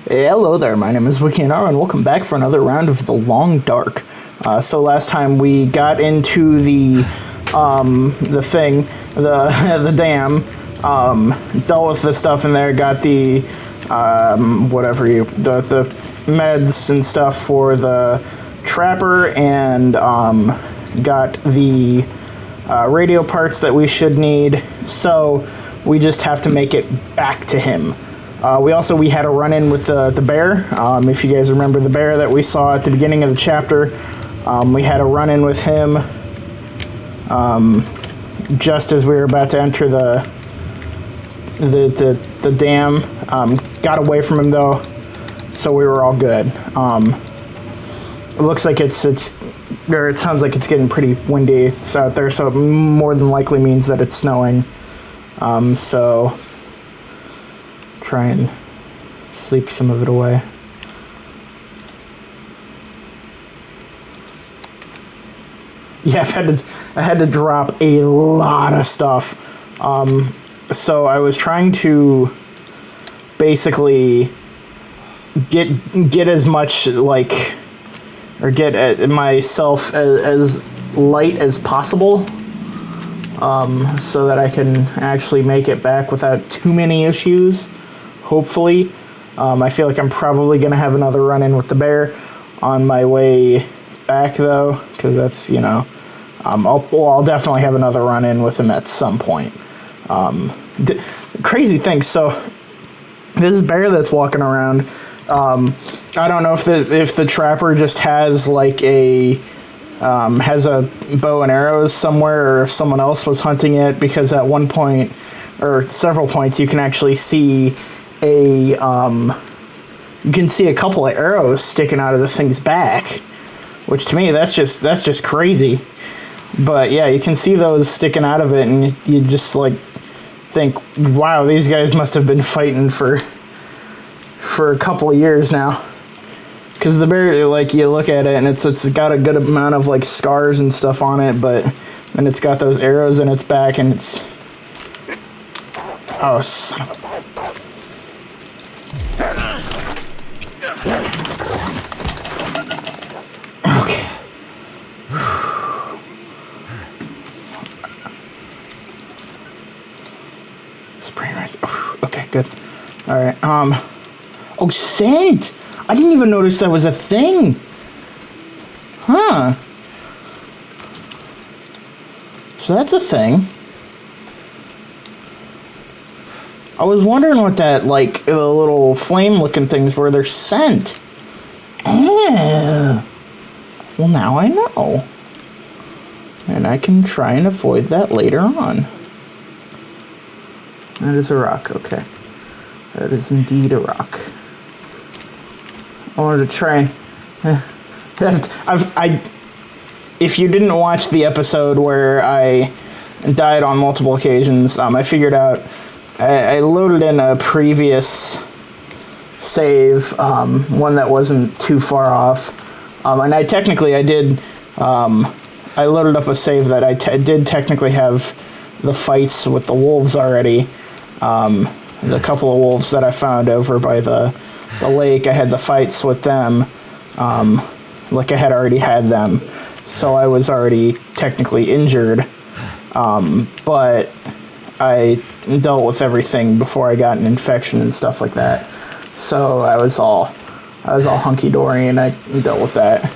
Hello there, my name is Wikianara, and welcome back for another round of The Long Dark. So last time we got into the thing, the dam, dealt with the stuff in there, got the, the meds and stuff for the trapper, and, got the, radio parts that we should need, so we just have to make it back to him. We had a run-in with the bear. If you guys remember the bear that we saw at the beginning of the chapter, we had a run-in with him just as we were about to enter the dam. Got away from him though, so we were all good. It looks like it sounds like it's getting pretty windy out there, so it more than likely means that it's snowing. So try and sleep some of it away. Yeah, I had to drop a lot of stuff. So I was trying to basically get as much get myself as light as possible, so that I can actually make it back without too many issues. Hopefully. I feel like I'm probably going to have another run-in with the bear on my way back, though, because that's, I'll definitely have another run-in with him at some point. Crazy thing, so this bear that's walking around, I don't know if the trapper just has, has a bow and arrows somewhere, or if someone else was hunting it, because at one point, or several points, you can actually see a couple of arrows sticking out of the thing's back, which to me that's just crazy. But yeah, you can see those sticking out of it, and you just think, wow, these guys must have been fighting for a couple of years now. Because the bear, you look at it and it's got a good amount of scars and stuff on it, but then it's got those arrows in its back, and it's, oh son of a. Okay. Spray rice. Okay, good. All right. Oh, scent! I didn't even notice that was a thing. Huh. So that's a thing. I was wondering what that, the little flame-looking things were. They're scent. Oh. Well, now I know. And I can try and avoid that later on. That is a rock, okay. That is indeed a rock. I wanted to try and... if you didn't watch the episode where I died on multiple occasions, I figured out... I loaded in a previous save, one that wasn't too far off. And I did... I loaded up a save that I did technically have the fights with the wolves already. The couple of wolves that I found over by the lake, I had the fights with them. I had already had them. So I was already technically injured. But I dealt with everything before I got an infection and stuff like that. So I was all hunky-dory, and I dealt with that.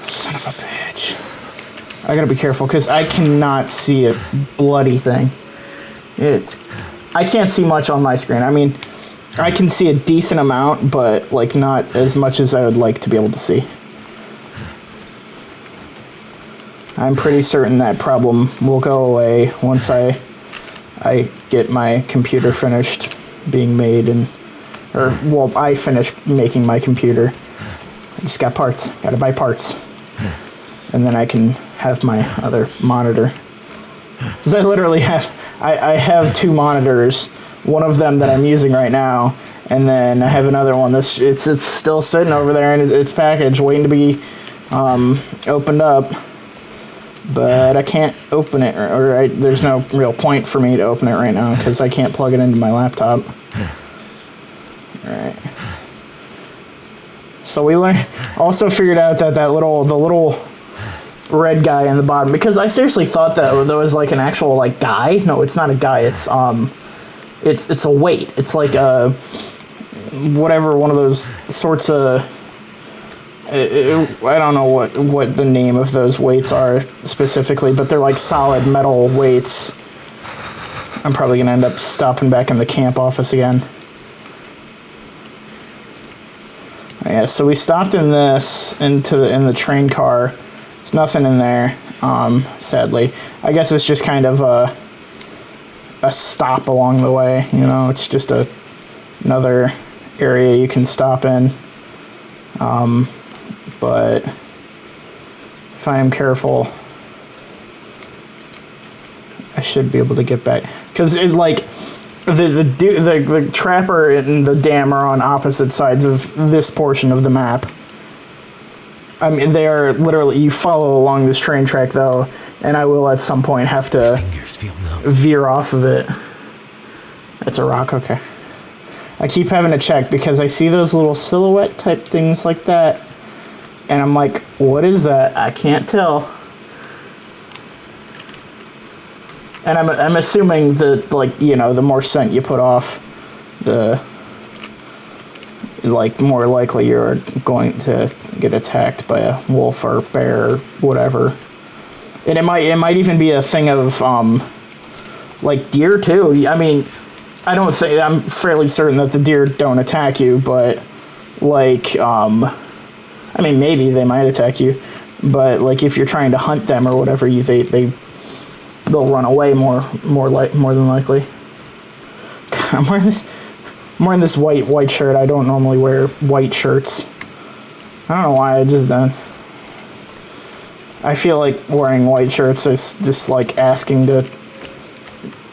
Son of a bitch. I gotta be careful, because I cannot see a bloody thing. I can't see much on my screen. I mean, I can see a decent amount, but, not as much as I would like to be able to see. I'm pretty certain that problem will go away once I get my computer finished being made, I finish making my computer. I just got parts. Gotta buy parts. And then I can have my other monitor. Because I literally have... I have two monitors. One of them that I'm using right now, and then I have another one that's... It's still sitting over there in its package, waiting to be opened up. But I can't open it, there's no real point for me to open it right now, because I can't plug it into my laptop. Alright. So we also figured out that the little red guy in the bottom, because I seriously thought that there was like an actual like guy. No, it's not a guy. It's a weight. It's like a whatever, one of those sorts of I don't know what the name of those weights are specifically, but they're like solid metal weights. I'm probably gonna end up stopping back in the camp office again. Yeah, so we stopped in the train car. There's nothing in there, sadly. I guess it's just kind of a stop along the way, you know. It's just another area you can stop in. But if I am careful, I should be able to get back, because it like the trapper and the dam are on opposite sides of this portion of the map. I mean, they are literally, you follow along this train track though, and I will at some point have to veer off of it. That's a rock, okay. I keep having to check because I see those little silhouette type things like that, and I'm like, what is that? I can't tell. And I'm assuming that, like, you know, the more scent you put off, the like more likely you're going to get attacked by a wolf or bear or whatever. And it might even be a thing of like deer too. I mean, I'm fairly certain that the deer don't attack you, but like I mean, maybe they might attack you, but like if you're trying to hunt them or whatever, they'll run away more than likely. I'm wearing this white shirt. I don't normally wear white shirts. I don't know why, I just don't. I feel like wearing white shirts is just like asking to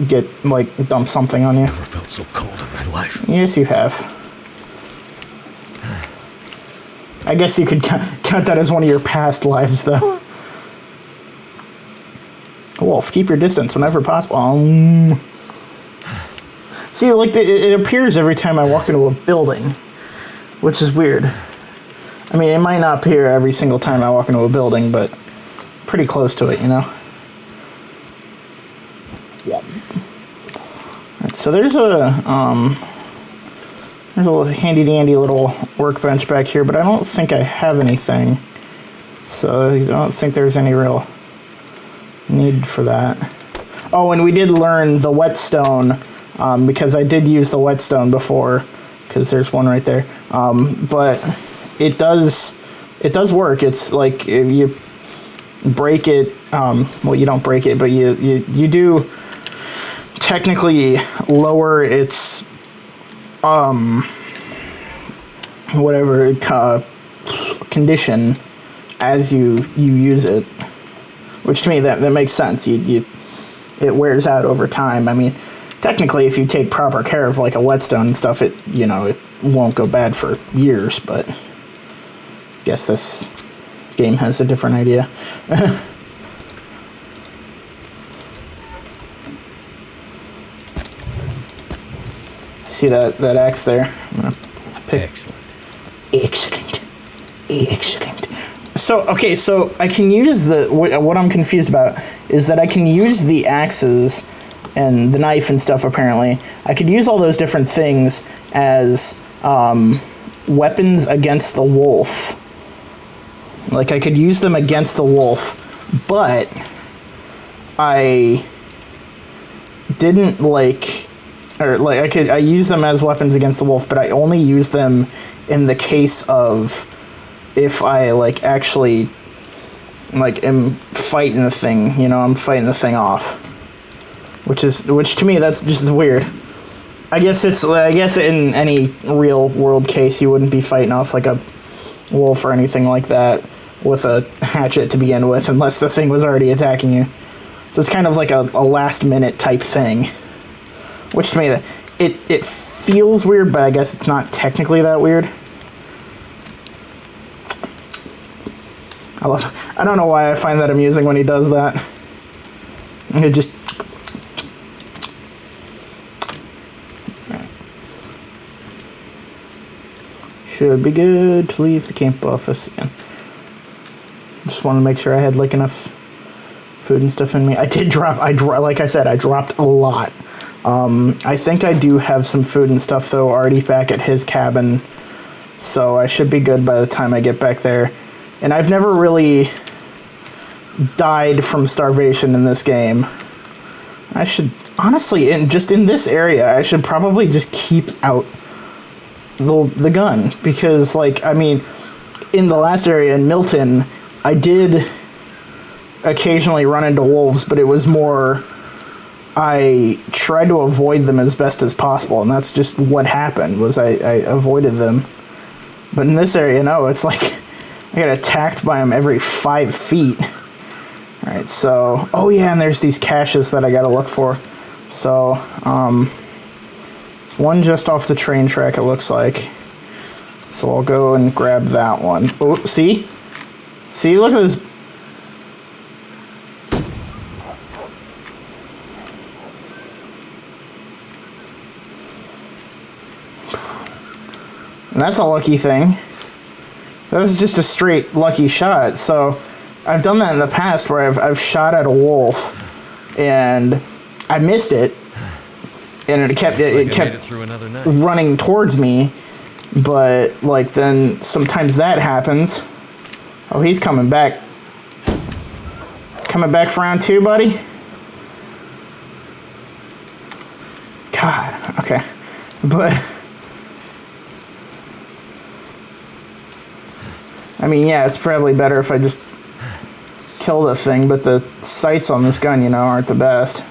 dump something on you. Never felt so cold in my life. Yes, you have. I guess you could count that as one of your past lives, though. Wolf, keep your distance whenever possible. See, like, it appears every time I walk into a building, which is weird. I mean, it might not appear every single time I walk into a building, but pretty close to it, you know? Yep. Right, so there's a handy-dandy little workbench back here, but I don't think I have anything. So I don't think there's any real need for that. Oh, and we did learn the whetstone, because I did use the whetstone before, because there's one right there. But it does work. It's like if you break it, well, you don't break it, but you do technically lower its whatever condition as you use it. Which to me, that makes sense. It wears out over time. I mean, technically, if you take proper care of like a whetstone and stuff, it won't go bad for years. But I guess this game has a different idea. See that axe there? I'm gonna pick. Excellent. So I can use what I'm confused about is that I can use the axes and the knife and stuff, apparently. I could use all those different things as weapons against the wolf. Like, I could use them against the wolf, but I didn't I use them as weapons against the wolf, but I only use them in the case of if I actually am fighting the thing, I'm fighting the thing off. Which to me, that's just weird. I guess in any real world case you wouldn't be fighting off like a wolf or anything like that with a hatchet to begin with, unless the thing was already attacking you. So it's kind of like a last minute type thing. Which to me, it feels weird, but I guess it's not technically that weird. I don't know why I find that amusing when he does that. It just... Should be good to leave the camp office again. Just want to make sure I had like enough food and stuff in me. I did drop. Like I said, I dropped a lot. I think I do have some food and stuff though already back at his cabin, so I should be good by the time I get back there. And I've never really died from starvation in this game. I should honestly, in this area, I should probably just keep out the gun, because like, I mean, in the last area in Milton, I did occasionally run into wolves, but it was more I tried to avoid them as best as possible, and that's just what happened, was I avoided them. But in this area, no, it's like I get attacked by them every 5 feet. Alright, so, oh yeah, and there's these caches that I gotta look for. So, there's one just off the train track, it looks like. So I'll go and grab that one. Oh, see? See, look at this. And that's a lucky thing. That was just a straight lucky shot. So I've done that in the past where I've shot at a wolf and I missed it, and it kept running towards me. But like then sometimes that happens. Oh, he's coming back. Coming back for round 2, buddy. God. Okay. But I mean, yeah, it's probably better if I just kill the thing, but the sights on this gun, you know, aren't the best.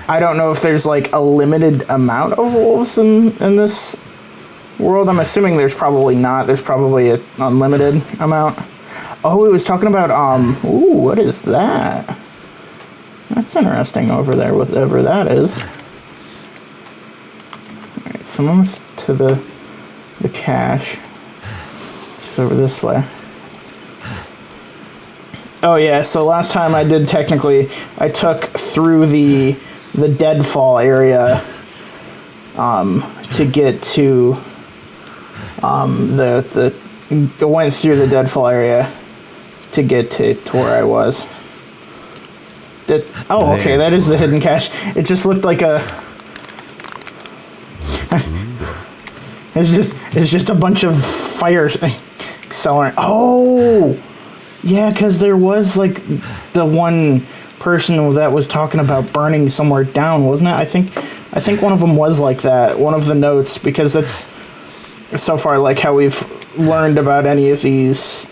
I don't know if there's like a limited amount of wolves in this world. I'm assuming there's probably not. There's probably an unlimited amount. Oh, it was talking about, ooh, what is that? That's interesting over there, whatever that is. Alright, so I'm almost to the cache. Just over this way. Oh yeah, so last time I did technically, I took through the deadfall area to get to went through the deadfall area to get to where I was. Oh, okay, that is the hidden cache. It just looked like a it's just a bunch of fire accelerant. Oh, yeah, because there was like the one person that was talking about burning somewhere down, wasn't it? I think one of them was like that. One of the notes, because that's so far like how we've learned about any of these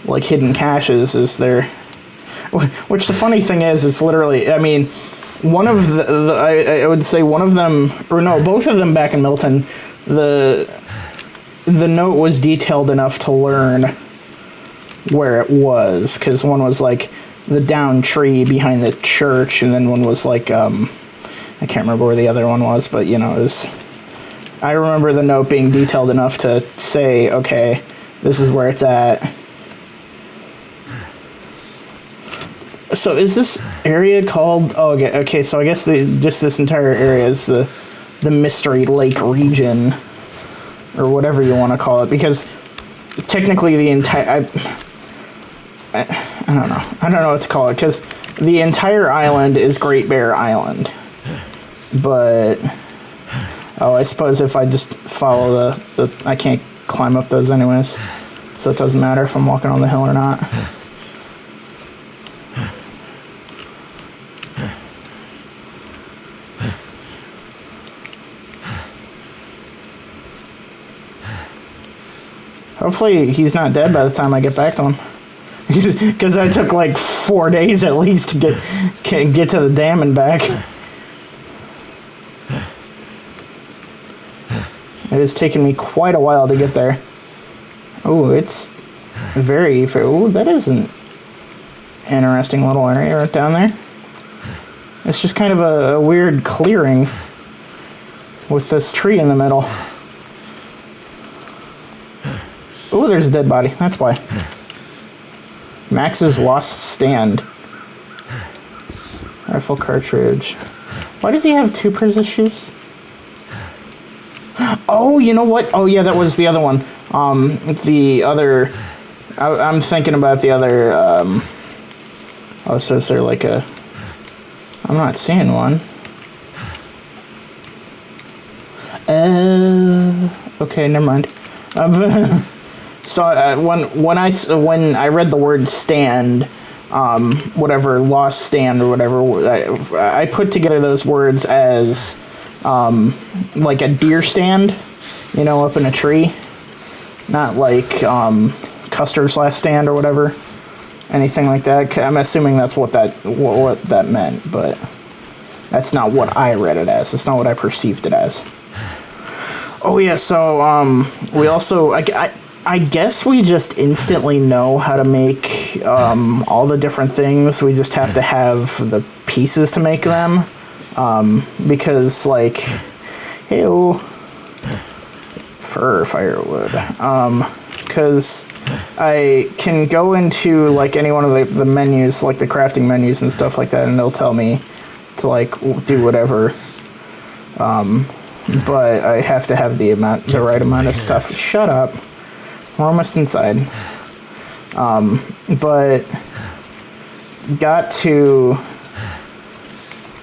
like hidden caches is there. Which the funny thing is, it's literally, I mean, one of I would say one of them, or no, both of them back in Milton, the note was detailed enough to learn where it was, because one was like the down tree behind the church, and then one was like, I can't remember where the other one was, but you know, it was, I remember the note being detailed enough to say, okay, this is where it's at. So is this area called, oh, okay, so I guess just this entire area is the Mystery Lake region, or whatever you want to call it, because technically the entire, I don't know what to call it, because the entire island is Great Bear Island, but, oh, I suppose if I just follow I can't climb up those anyways, so it doesn't matter if I'm walking on the hill or not. Hopefully he's not dead by the time I get back to him. Because I took like 4 days at least to get to the dam and back. It has taken me quite a while to get there. Oh, it's very... Oh, that is an interesting little area right down there. It's just kind of a weird clearing with this tree in the middle. Oh, there's a dead body. That's why. Max's lost stand. Rifle cartridge. Why does he have 2 pairs of shoes? Oh, you know what? Oh, yeah, that was the other one. The other... I'm thinking about the other... Oh, so is there like a... I'm not seeing one. Okay, never mind. So when I read the word stand, whatever, lost stand or whatever, I put together those words as like a deer stand, you know, up in a tree, not like Custer's last stand or whatever, anything like that. I'm assuming that's what that meant, but that's not what I read it as. It's not what I perceived it as. Oh yeah, so we also I guess we just instantly know how to make all the different things. We just have to have the pieces to make them, because like, hey, fur firewood. Because I can go into like any one of the menus, like the crafting menus and stuff like that, and it'll tell me to like do whatever. But I have to have the right amount of stuff. Shut up. We're almost inside. But got to,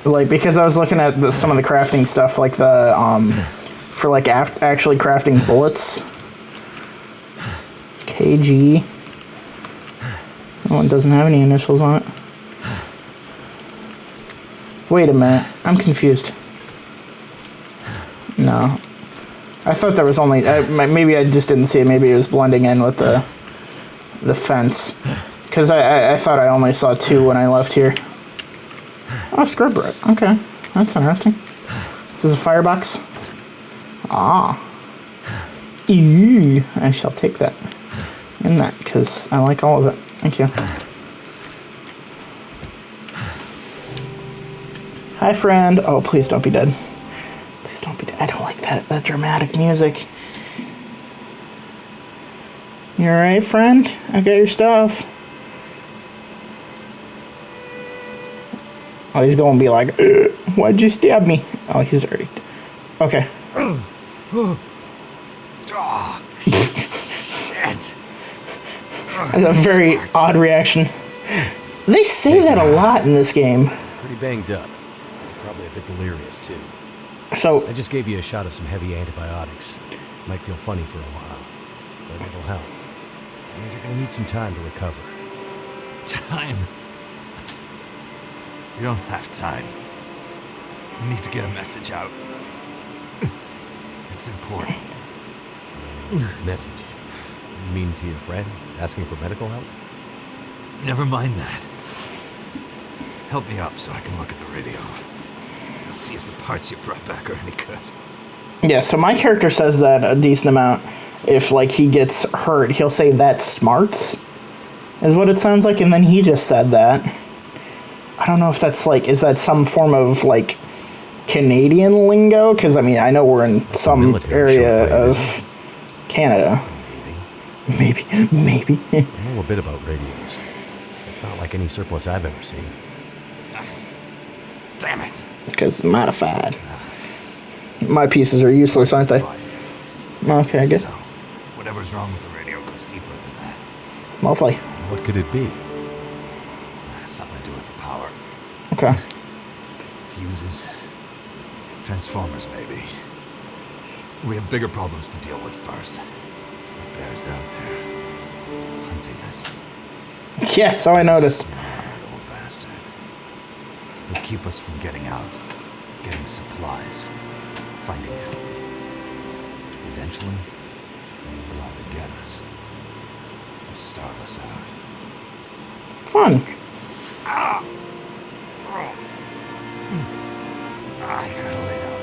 like, because I was looking at some of the crafting stuff, like the, for like actually crafting bullets. KG. Oh, it doesn't have any initials on it. Wait a minute. I'm confused. No. I thought there was only... maybe I just didn't see it. Maybe it was blending in with the fence. Because I thought I only saw 2 when I left here. Oh, scrub brick. Okay. That's interesting. This is a firebox. Ah. Ew. I shall take that. In that, because I like all of it. Thank you. Hi, friend. Oh, please don't be dead. Please don't be dead. I don't like that dramatic music. You alright, friend? I got your stuff. Oh, he's going to be like, why'd you stab me? Oh, he's already... Okay. Oh, shit. That's a very odd reaction. They say that a lot in this game. Pretty banged up. Probably a bit delirious, too. So... I just gave you a shot of some heavy antibiotics. Might feel funny for a while, but it'll help. And you're gonna need some time to recover. Time? You don't have time. You need to get a message out. It's important. Message? You mean to your friend, asking for medical help? Never mind that. Help me up so I can look at the radio. Let's see if the parts you brought back are any good. Yeah, so my character says that a decent amount. If, like, he gets hurt, he'll say, "That's smarts," is what it sounds like, and then he just said that. I don't know if that's, like, is that some form of, like, Canadian lingo? Because, I mean, I know we're in some area of Canada. Maybe. I know a bit about radios. It's not like any surplus I've ever seen. Damn it. Because modified. My pieces are useless, aren't they? Okay, I get it. So, whatever's wrong with the radio goes deeper than that. Lovely. What could it be? Something to do with the power. Okay. Fuses. Transformers, maybe. We have bigger problems to deal with first. The bears out there. Hunting us. Yeah, so I noticed. Smart old bastard. They'll keep us from getting out. Getting supplies. Finding it. Eventually, they'll either get us. Or starve us out. Fun. I gotta lay down.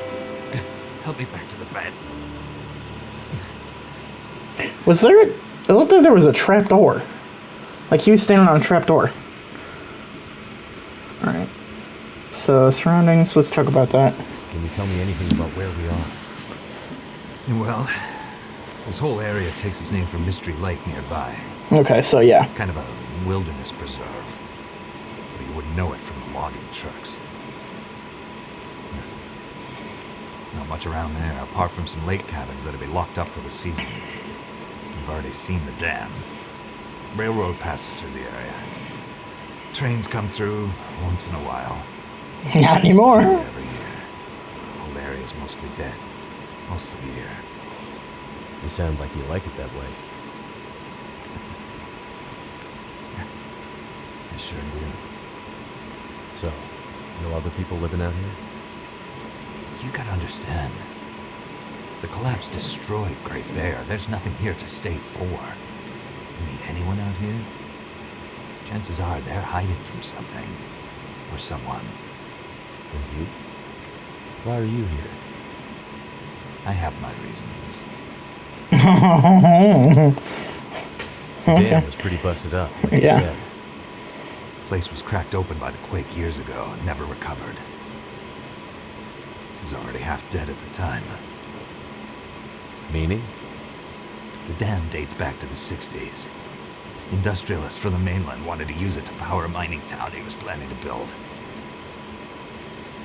Help me back to the bed. Was there it looked like there was a trap door. Like he was standing on a trap door. Alright. So, surroundings, let's talk about that. Can you tell me anything about where we are? Well, this whole area takes its name from Mystery Lake nearby. Okay, so yeah. It's kind of a wilderness preserve. But you wouldn't know it from a logging trucks. Not much around there, apart from some lake cabins that'll be locked up for the season. You've already seen the dam. Railroad passes through the area. Trains come through once in a while. Not anymore. Every year. The whole area's mostly dead. Most of the year. You sound like you like it that way. I sure do. So, no other people living out here? You gotta understand. The collapse destroyed Great Bear. There's nothing here to stay for. You meet anyone out here? Chances are they're hiding from something. Or someone. And you? Why are you here? I have my reasons. The dam was pretty busted up, like you Yeah. said. The place was cracked open by the quake years ago and never recovered. It was already half dead at the time. Meaning? The dam dates back to the 60s. Industrialists from the mainland wanted to use it to power a mining town he was planning to build.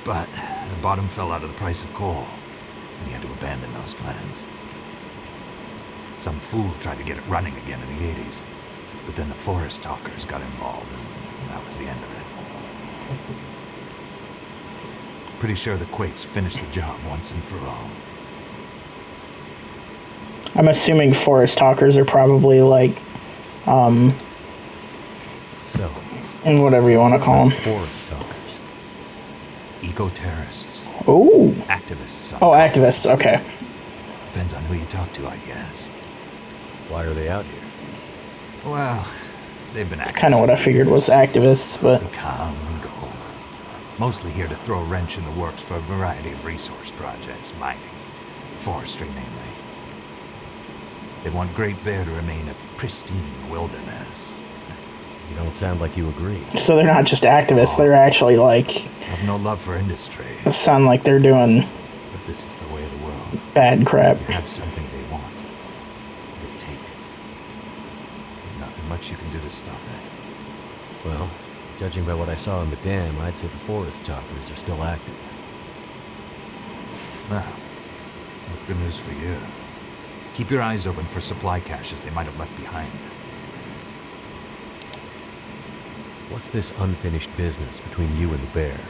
But the bottom fell out of the price of coal, and he had to abandon those plans. Some fool tried to get it running again in the 80s, but then the forest talkers got involved, and that was the end of it. Pretty sure the Quakes finished the job once and for all. I'm assuming forest talkers are probably like, So, whatever you want to call them. forest talkers. Eco-terrorists. Ooh. Activists. Oh, activists. Okay. Depends on who you talk to, I guess. Why are they out here? Well, they've been active. Kind of what I figured was activists, but They come and go. Mostly here to throw a wrench in the works for a variety of resource projects, mining, forestry mainly. They want Great Bear to remain a pristine wilderness. You don't sound like you agree. so they're not just activists. They're actually like, I have no love for industry, sound like they're doing but this is the way of the world. bad crap. You have something they want. They take it. Nothing much you can do to stop it. Well, judging by what I saw in the dam, I'd say the forest talkers are still active. Well, that's good news for you. Keep your eyes open for supply caches they might have left behind. What's this unfinished business between you and the bear?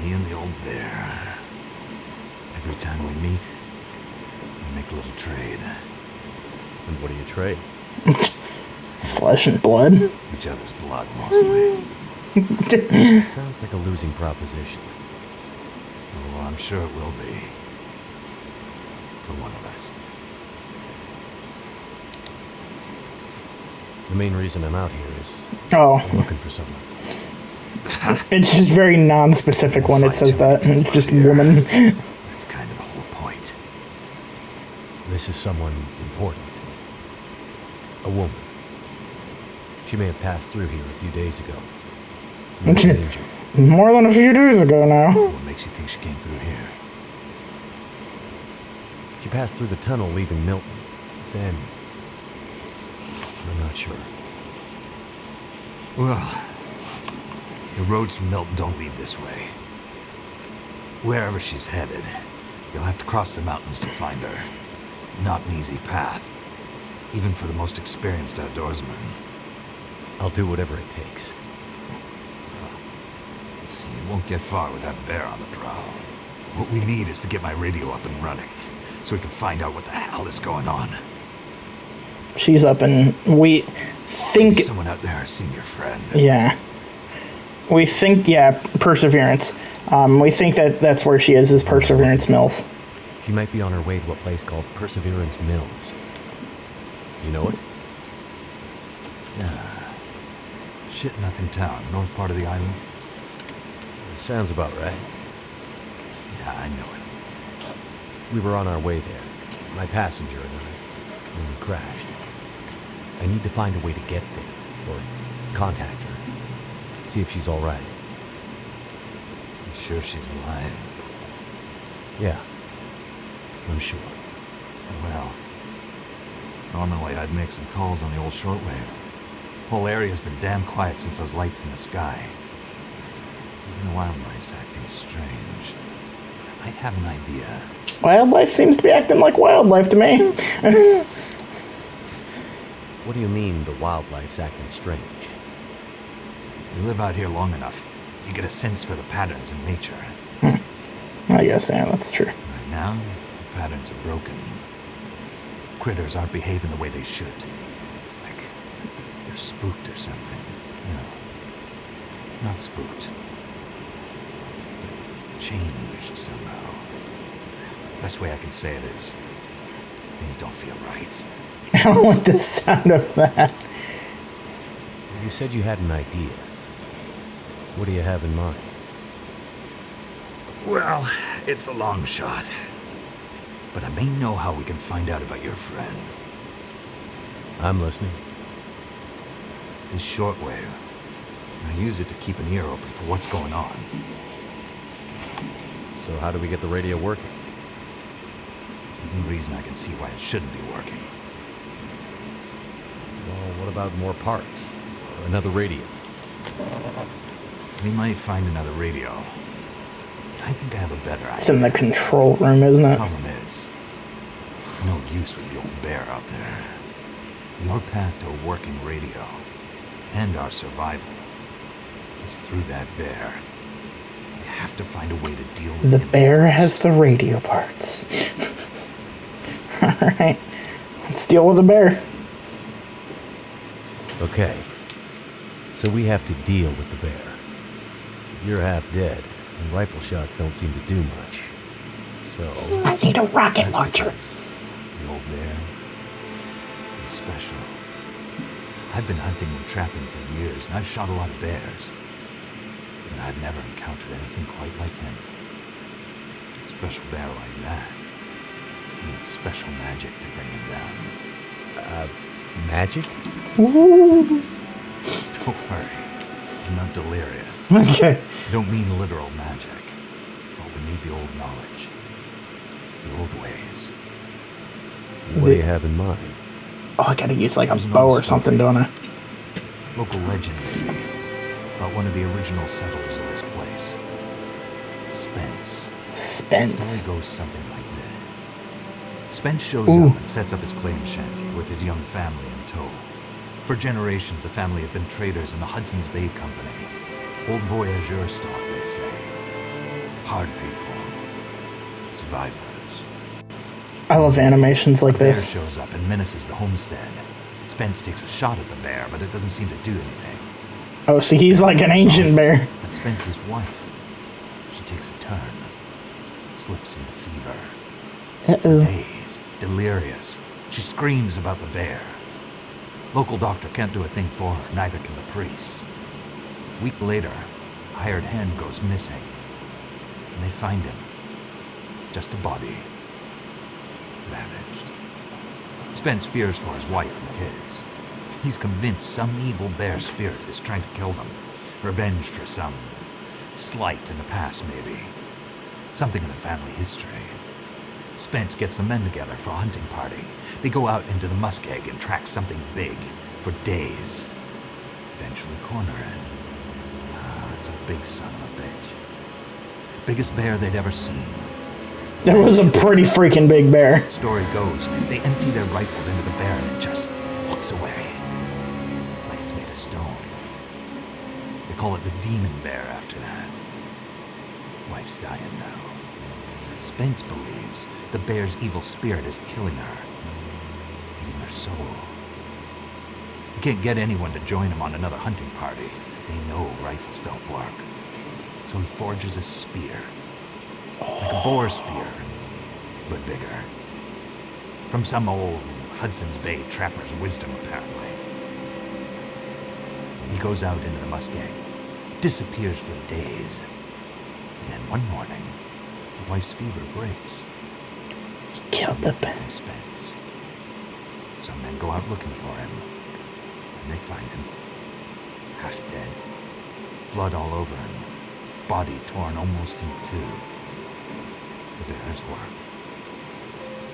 Me and the old bear. Every time we meet, we make a little trade. And what do you trade? Flesh and blood. Each other's blood, mostly. Sounds like a losing proposition. Oh, I'm sure it will be. For one of us. The main reason I'm out here is Oh, I'm looking for someone. it's just very non-specific when it says that. It's just woman. That's kind of the whole point. This is someone important to me. A woman. She may have passed through here a few days ago. She was injured. More than a few days ago now. What makes you think she came through here? She passed through the tunnel leaving Milton. Then... I'm not sure. Well, the roads from Milton don't lead this way. Wherever she's headed, you'll have to cross the mountains to find her. Not an easy path, even for the most experienced outdoorsman. I'll do whatever it takes. You won't get far with that bear on the prowl. What we need is to get my radio up and running, so we can find out what the hell is going on. She's up and we think, Maybe someone out there has seen your friend. yeah. We think, yeah, Perseverance. We think that that's where she is Perseverance Mills. She might be on her way to a place called Perseverance Mills. You know it? Shit Nothing Town, north part of the island. Sounds about right. Yeah, I know it. We were on our way there, my passenger and I, when we crashed. I need to find a way to get there, or contact her, see if she's all right. You sure she's alive? Yeah, I'm sure. Well, normally I'd make some calls on the old shortwave. Whole area's been damn quiet since those lights in the sky. Even the wildlife's acting strange. But I might have an idea. Wildlife seems to be acting like wildlife to me. What do you mean the wildlife's acting strange? You live out here long enough, you get a sense for the patterns in nature. I guess, yeah, that's true. Right now, the patterns are broken. Critters aren't behaving the way they should. It's like they're spooked or something. No, not spooked. But changed somehow. Best way I can say it is, things don't feel right. I don't like the sound of that. You said you had an idea. What do you have in mind? Well, it's a long shot. But I may know how we can find out about your friend. I'm listening. This shortwave. I use it to keep an ear open for what's going on. So how do we get the radio working? There's no reason I can see why it shouldn't be working. Well, what about more parts? Another radio? We might find another radio. But I think I have a better idea. It's in the control room, isn't it? Problem is, there's no use with the old bear out there. Your path to a working radio and our survival is through that bear. We have to find a way to deal with The him bear first. has the radio parts. Alright. Let's deal with the bear. Okay. So we have to deal with the bear. You're half dead, and rifle shots don't seem to do much. So, I need a rocket That's launcher. because the old bear is special. I've been hunting and trapping for years, and I've shot a lot of bears. But I've never encountered anything quite like him. A special bear like that needs special magic to bring him down. magic? Ooh. Don't worry, I'm not delirious. Okay. I don't mean literal magic, but we need the old knowledge, the old ways. What do you have in mind? Oh, I gotta use like a There's an bow old or something, story. don't I? Local legend, maybe, about one of the original settlers of this place, Spence. Spence. Story goes something like this. Spence shows Ooh. up and sets up his claim shanty with his young family in tow. For generations, the family had been traders in the Hudson's Bay Company. Old voyageur stock, they say. Hard people. Survivors. I love animations like A bear this. shows up and menaces the homestead. Spence takes a shot at the bear, but it doesn't seem to do anything. Oh, so he's like an ancient bear. But Spence's wife, she takes a turn. Slips into fever. Uh-oh. Dazed, delirious. She screams about the bear. Local doctor can't do a thing for her, neither can the priest. A week later, a hired hand goes missing. And they find him. Just a body. Ravaged. Spence fears for his wife and kids. He's convinced some evil bear spirit is trying to kill them. Revenge for some slight in the past, maybe. Something in the family history. Spence gets some men together for a hunting party. They go out into the muskeg and track something big for days. Eventually corner it. It's a big son of a bitch. Biggest bear they'd ever seen. That was a pretty freaking big bear. Story goes, they empty their rifles into the bear and it just walks away. Like it's made of stone. They call it the demon bear after that. Wife's dying now. Spence believes the bear's evil spirit is killing her. Eating her soul. He can't get anyone to join him on another hunting party. They know rifles don't work. So he forges a spear. Like a boar spear, but bigger. From some old Hudson's Bay trapper's wisdom, apparently. He goes out into the muskeg, disappears for days. And then one morning, the wife's fever breaks. He killed the bear. From Spence. Some men go out looking for him, and they find him. Half dead. Blood all over him. Body torn almost in two. The bear's work.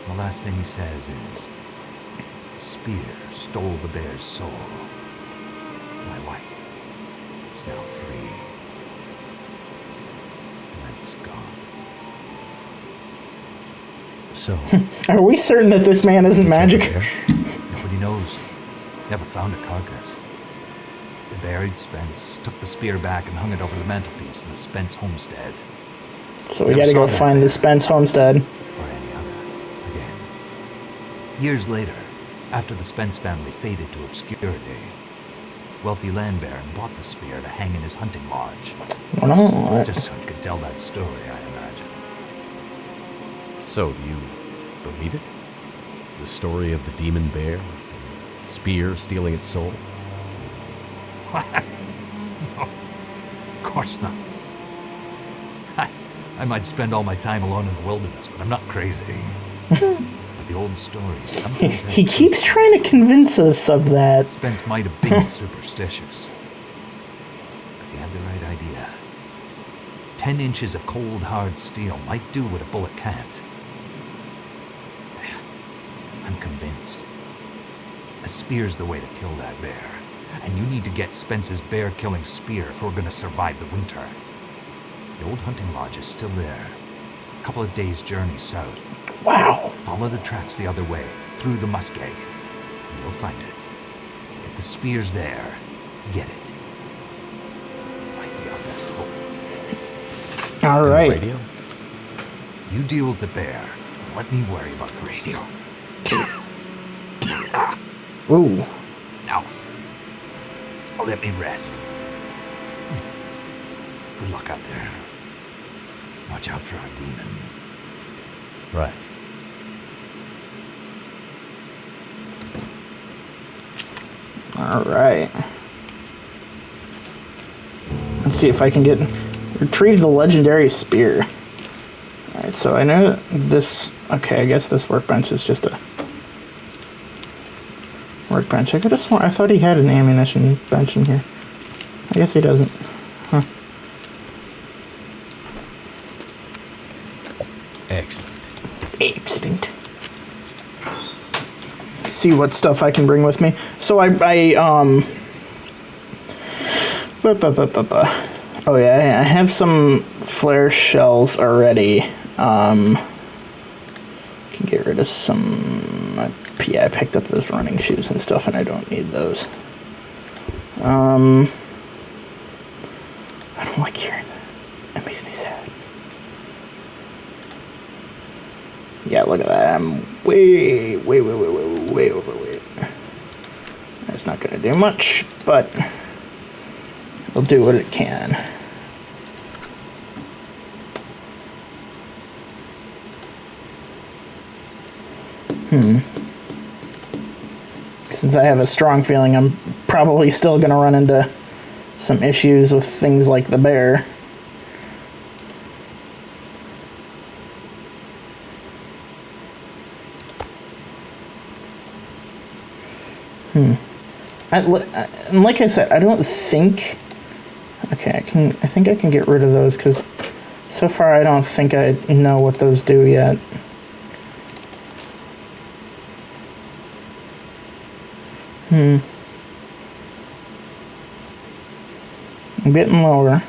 The last thing he says is, Spear stole the bear's soul. It's now free. And then he's gone. So, Are we certain that this man isn't magic? Nobody knows. Never found a carcass. They buried Spence, took the spear back and hung it over the mantelpiece in the Spence homestead. So we Never gotta go saw that find the bear. Spence homestead. Or any other. Again. Years later, after the Spence family faded to obscurity, wealthy land baron bought the spear to hang in his hunting lodge. I don't know. Just so he could tell that story, I imagine. so do you believe it? The story of the demon bear? Spear stealing its soul? No, of course not. I might spend all my time alone in the wilderness, but I'm not crazy. But the old stories, something He keeps trying to convince us of that. Spence might have been superstitious. But he had the right idea. 10 inches of cold, hard steel might do what a bullet can't. I'm convinced. A spear's the way to kill that bear. And you need to get Spence's bear-killing spear if we're gonna survive the winter. The old hunting lodge is still there. A couple of days' journey south. Wow. Follow the tracks the other way, through the muskeg, and you'll find it. If the spear's there, get it. It might be our best hope. All And the right. radio? You deal with the bear, and let me worry about the radio. Ooh. Now, let me rest. Good luck out there. Watch out for our demon. Right. All right. Let's see if I can retrieve the legendary spear. All right, so I know this. Okay, I guess this workbench is just a workbench. I could have sworn I thought he had an ammunition bench in here. I guess he doesn't. Huh. Excellent. Excellent. See what stuff I can bring with me. So oh yeah, I have some flare shells already. Can get rid of some. Yeah, I picked up those running shoes and stuff, and I don't need those. I don't like hearing that. That makes me sad. Yeah, look at that. I'm way overweight. That's not gonna do much, but it'll do what it can. Since I have a strong feeling I'm probably still gonna run into some issues with things like the bear. And like I said, I don't think. Okay, I think I can get rid of those because so far I don't think I know what those do yet. I'm getting lower.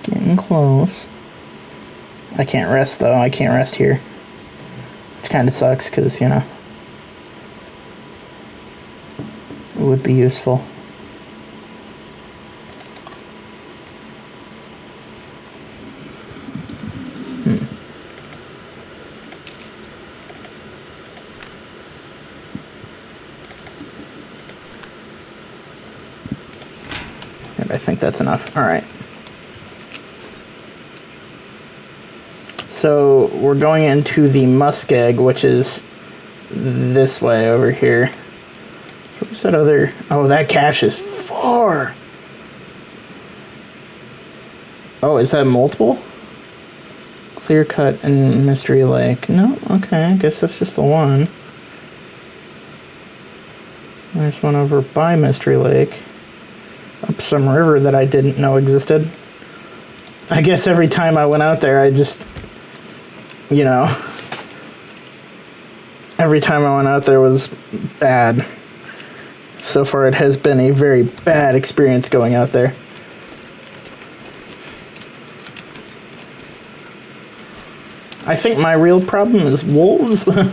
Getting close. I can't rest though. I can't rest here. Which kind of sucks because, you know, it would be useful. And I think that's enough. All right. So we're going into the muskeg, which is this way over here. So what's that other? Oh, that cache is far. Oh, is that multiple? Clear Cut and Mystery Lake. No, okay, I guess that's just the one. There's one over by Mystery Lake. Up some river that I didn't know existed. I guess every time I went out there, I just, you know, every time I went out there was bad. So far, it has been a very bad experience going out there. I think my real problem is wolves. Alright.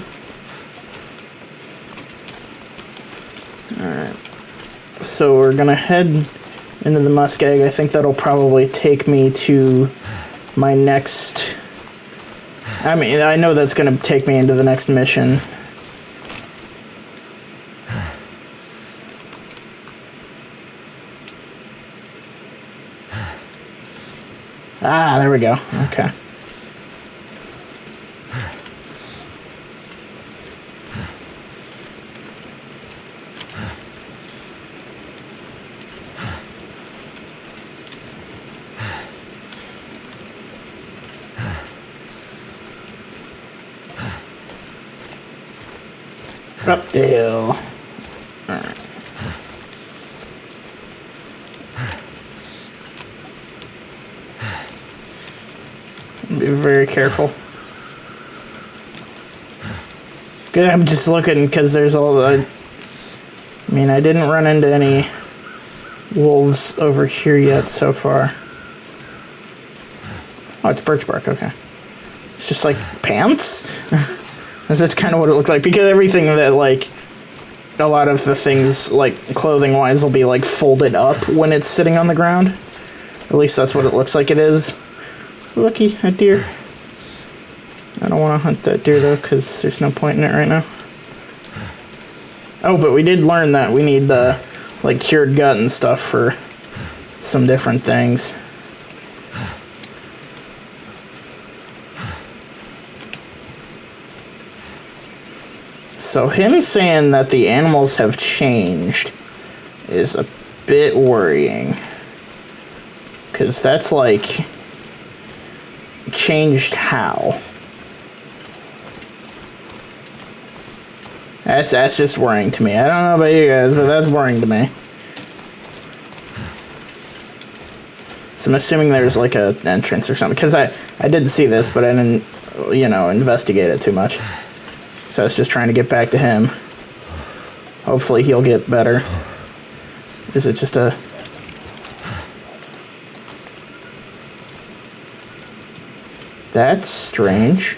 So we're gonna head into the muskeg. I think that'll probably take me to my next... I mean, I know that's gonna take me into the next mission. Ah, there we go. Okay. Updale. Alright. Be very careful. Good, I'm just looking because there's all the... I mean, I didn't run into any wolves over here yet so far. Oh, it's birch bark, okay. It's just like pants? That's kind of what it looked like, because everything that, like, a lot of the things, like, clothing-wise will be, like, folded up when it's sitting on the ground. At least that's what it looks like it is. Looky, a deer. I don't want to hunt that deer, though, because there's no point in it right now. Oh, but we did learn that we need the, like, cured gut and stuff for some different things. So him saying that the animals have changed is a bit worrying. Because that's like... changed how? That's just worrying to me. I don't know about you guys, but that's worrying to me. So I'm assuming there's like an entrance or something. Because I did see this, but I didn't, you know, investigate it too much. So I was just trying to get back to him. Hopefully he'll get better. Is it just a... That's strange.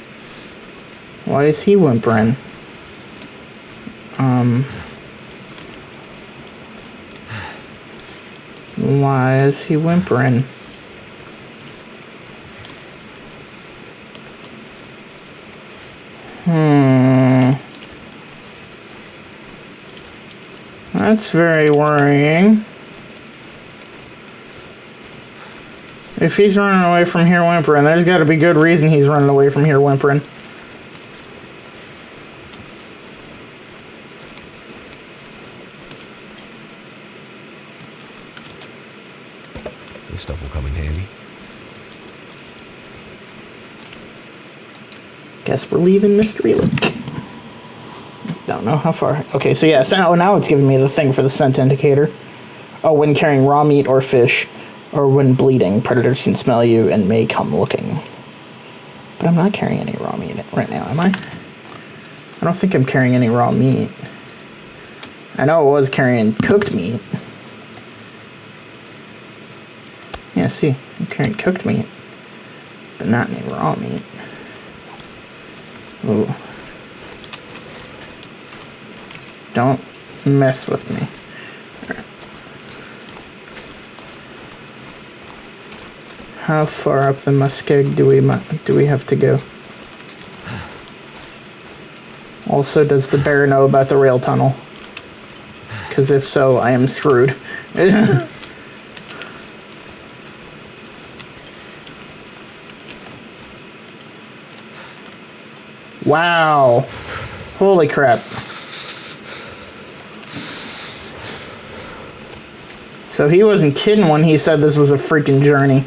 Why is he whimpering? Why is he whimpering? That's very worrying. If he's running away from here whimpering, there's got to be good reason he's running away from here whimpering. This stuff will come in handy. Guess we're leaving Mystery Lake. Don't know how far. Okay, so yeah, so now it's giving me the thing for the scent indicator. Oh, when carrying raw meat or fish, or when bleeding, predators can smell you and may come looking. But I'm not carrying any raw meat right now, am I? I don't think I'm carrying any raw meat. I know I was carrying cooked meat. Yeah, see, I'm carrying cooked meat, but not any raw meat. Ooh. Don't mess with me. Right. How far up the muskeg do we have to go? Also, does the bear know about the rail tunnel? Because if so, I am screwed. Wow. Holy crap. So he wasn't kidding when he said this was a freaking journey.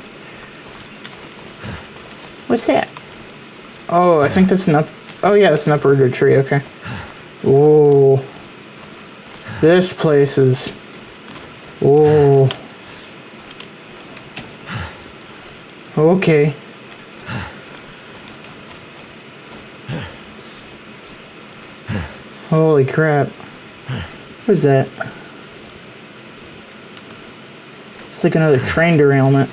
What's that? Oh, I think that's an up... Oh, yeah, that's an uprooted tree, okay. Whoa. This place is... Whoa. Okay. Holy crap. What is that? It's like another train derailment.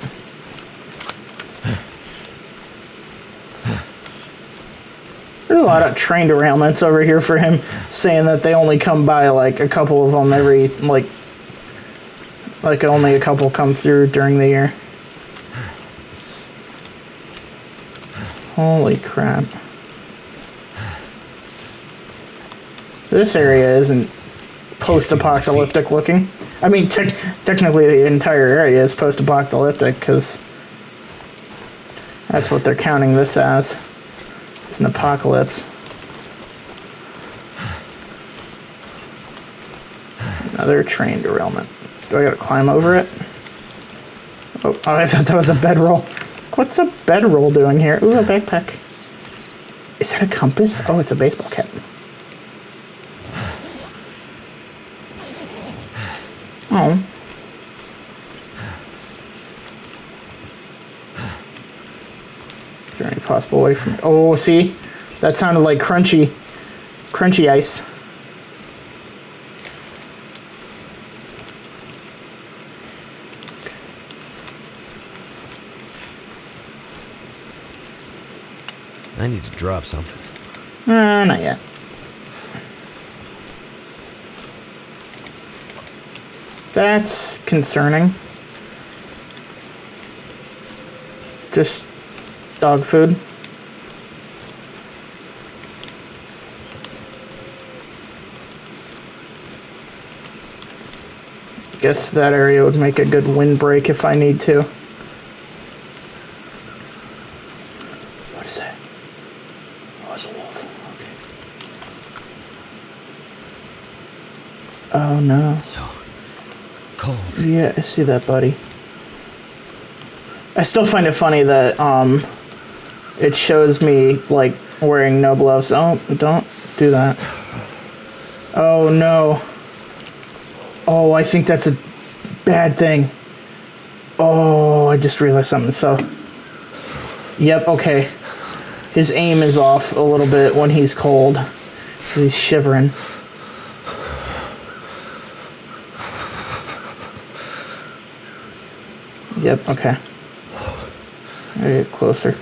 There's a lot of train derailments over here for him, saying that they only come by like a couple of them every, like only a couple come through during the year. Holy crap. This area isn't post-apocalyptic looking. I mean, technically the entire area is post-apocalyptic, because that's what they're counting this as. It's an apocalypse. Another train derailment. Do I gotta climb over it? Oh, I thought that was a bedroll. What's a bedroll doing here? Ooh, a backpack. Is that a compass? Oh, it's a baseball cap. Oh. Is there any possible way from... Oh, see? That sounded like crunchy ice. I need to drop something. Not yet. That's concerning. Just dog food. Guess that area would make a good windbreak if I need to. What is that? Oh, it's a wolf. Okay. Oh no. So cold. Yeah, I see that, buddy. I still find it funny that it shows me like wearing no gloves. Oh, don't do that. Oh no. Oh, I think that's a bad thing. Oh, I just realized something. So, yep, okay. His aim is off a little bit when he's cold. He's shivering. Yep, okay. I get closer.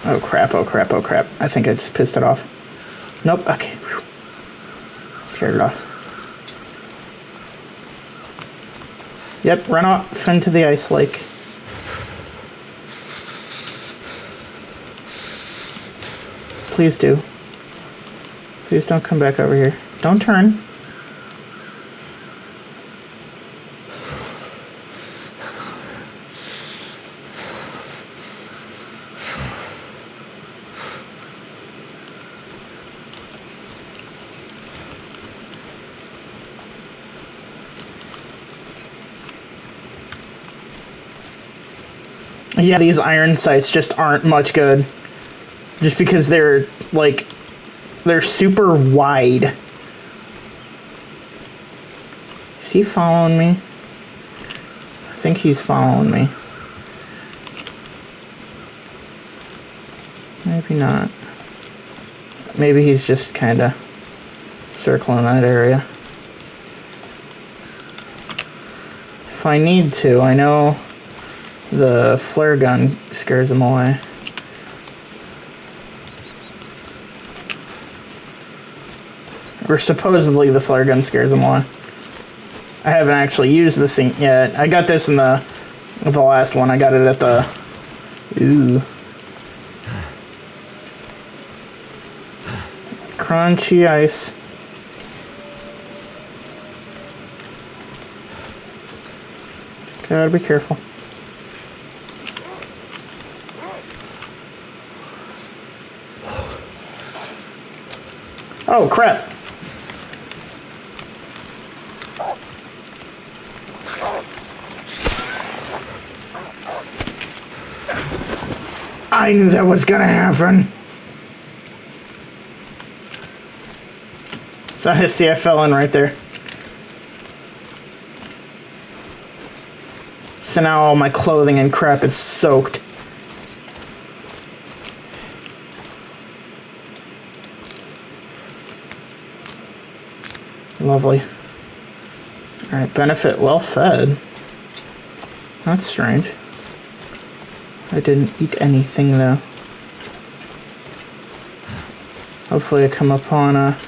Oh crap, oh crap, oh crap. I think I just pissed it off. Nope, okay. Whew. Scared it off. Yep, run off into the ice lake. Please do. Please don't come back over here. Don't turn. Yeah, these iron sights just aren't much good. Just because they're, like, they're super wide. Is he following me? I think he's following me. Maybe not. Maybe he's just kind of circling that area. If I need to, I know the flare gun scares him away. Or supposedly the flare gun scares him away. I haven't actually used this thing yet. I got this in the last one. I got it at the... Ooh. Crunchy ice. Gotta be careful. Oh, crap. I knew that was gonna happen. So I see I fell in right there. So now all my clothing and crap is soaked. Lovely. Alright, benefit well fed. That's strange. I didn't eat anything though. Hopefully I come upon a...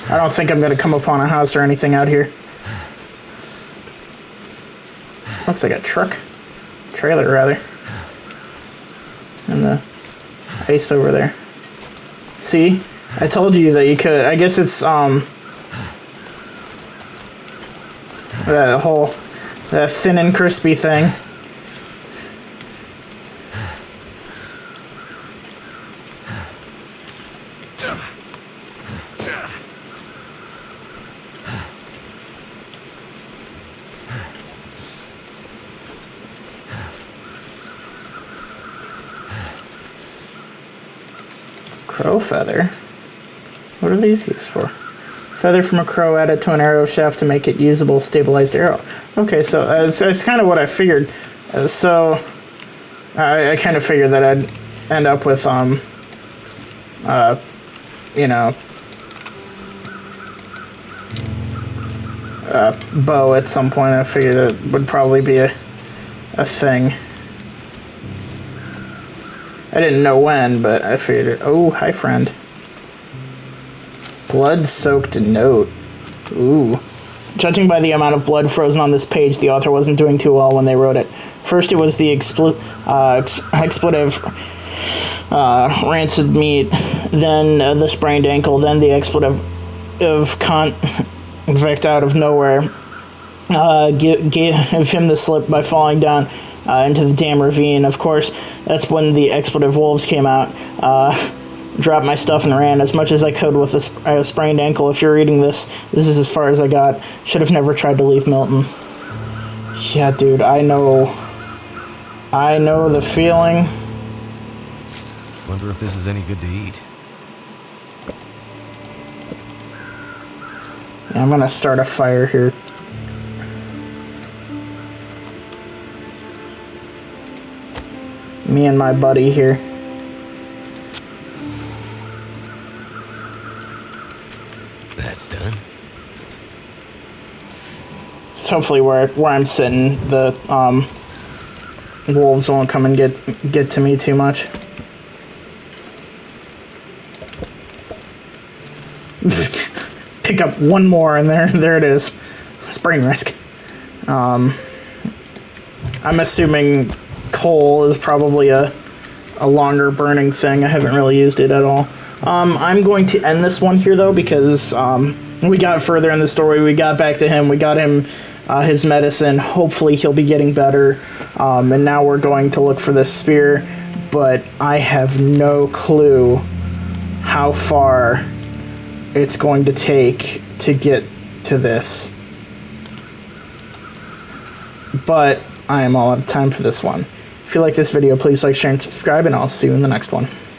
I don't think I'm gonna come upon a house or anything out here. Looks like a truck. Trailer, rather. And the ice over there. See? I told you that you could... I guess it's, that thin and crispy thing. Crow feather? What are these used for? Feather from a crow added to an arrow shaft to make it usable stabilized arrow. Okay, so it's kind of what I figured. So I kind of figured that I'd end up with you know, bow at some point. I figured that would probably be a thing. I didn't know when, but I figured it. Oh, hi, friend. Blood-soaked note. Ooh. Judging by the amount of blood frozen on this page, the author wasn't doing too well when they wrote it. First, it was the expletive rancid meat, then the sprained ankle, then the expletive of convict out of nowhere. Gave him the slip by falling down into the damn ravine. Of course, that's when the expletive wolves came out. Dropped my stuff and ran as much as I could with a sprained ankle. If you're reading this, this is as far as I got. Should have never tried to leave Milton. Yeah, dude, I know the feeling. Wonder if this is any good to eat. Yeah, I'm gonna start a fire here. Me and my buddy here. That's done. So hopefully where I'm sitting, the wolves won't come and get to me too much. Pick up one more and there it is. Sprain risk. I'm assuming coal is probably a longer burning thing. I haven't really used it at all. I'm going to end this one here though, because we got further in the story. We got back to him. We got him his medicine. Hopefully he'll be getting better. And now we're going to look for this spear, but I have no clue how far it's going to take to get to this. But I am all out of time for this one. If you like this video, please like, share, and subscribe, and I'll see you in the next one.